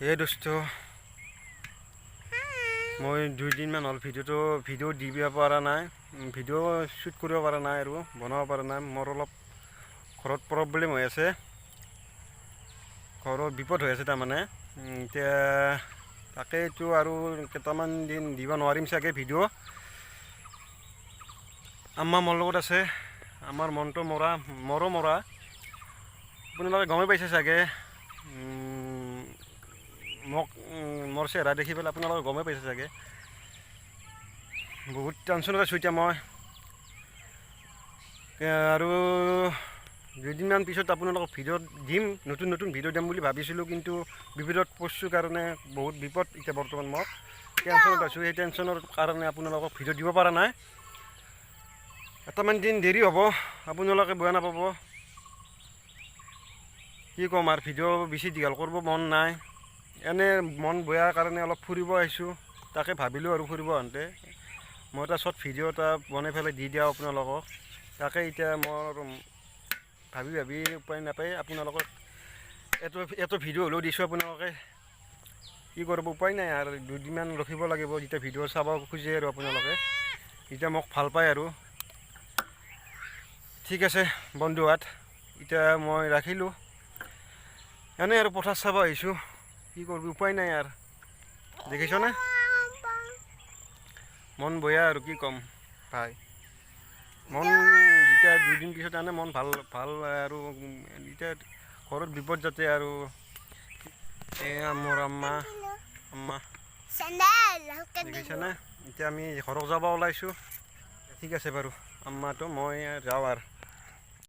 এই দোস্ত মই 2 দিনমান হ'ল ভিডিঅ' দিব পৰা নাই, ভিডিঅ' শ্বুট কৰিব পৰা নাই আৰু বনাব পৰা নাই। মোৰ অলপ ঘৰত প্ৰব্লেম হৈ আছে, ঘৰত বিপদ হৈ আছে তাৰমানে। এতিয়া তাকেইতো আৰু কেইটামান দিন দিব নোৱাৰিম চাগে ভিডিঅ'। আম্মা মোৰ লগত আছে, আমাৰ মনটো মোৰো মৰা। আপোনালোকে গমেই পাইছে চাগে, মোক মোৰ চেহেৰা দেখি পেলাই আপোনালোকে গমেই পাইছে চাগে। বহুত টেনশ্যনত আছোঁ এতিয়া মই। আৰু 2 দিনমান পিছত আপোনালোকক ভিডিঅ' দিম, নতুন ভিডিঅ' দিম বুলি ভাবিছিলোঁ, কিন্তু বিপদত পৰিছোঁ কাৰণে বহুত বিপদ এতিয়া বৰ্তমান মই টেনশ্যনত আছোঁ। সেই টেনশ্যনৰ কাৰণে আপোনালোকক ভিডিঅ' দিব পৰা নাই। এটামান দিন দেৰি হ'ব, আপোনালোকে বেয়া নাপাব। কি ক'ম আৰু, ভিডিঅ' বেছি দীঘল কৰিব মন নাই। এনে মন বেয়া কাৰণে অলপ ফুৰিব আহিছোঁ, তাকে ভাবিলোঁ আৰু ফুৰিব আহোঁতে মই এটা শ্বৰ্ট ভিডিঅ' এটা বনাই পেলাই দি দিওঁ আপোনালোকক। তাকে এতিয়া মোৰ ভাবি উপায় নাপায় আপোনালোকক এইটো ভিডিঅ' হ'লেও দিছোঁ। আপোনালোকে কি কৰিব, উপায় নাই আৰু 2 দিনমান ৰখিব লাগিব, যেতিয়া ভিডিঅ' চাব খোজে আৰু আপোনালোকে, যেতিয়া মোক ভাল পায় আৰু। ঠিক আছে বন্ধুহাত, এতিয়া মই ৰাখিলোঁ। এনেই আৰু পথাৰ চাব আহিছোঁ, কি কৰিবি উপায় নাই আৰু। দেখিছনে মন বেয়া আৰু কি ক'ম ভাই। মন যেতিয়া 2 দিন পিছত আনে মন ভাল আৰু এতিয়া ঘৰত বিপদ যাতে আৰু। এয়া মোৰ আম্মা দেখিছেনে। এতিয়া আমি ঘৰত যাব ওলাইছোঁ। ঠিক আছে বাৰু আম্মাটো, মই যাওঁ আৰু।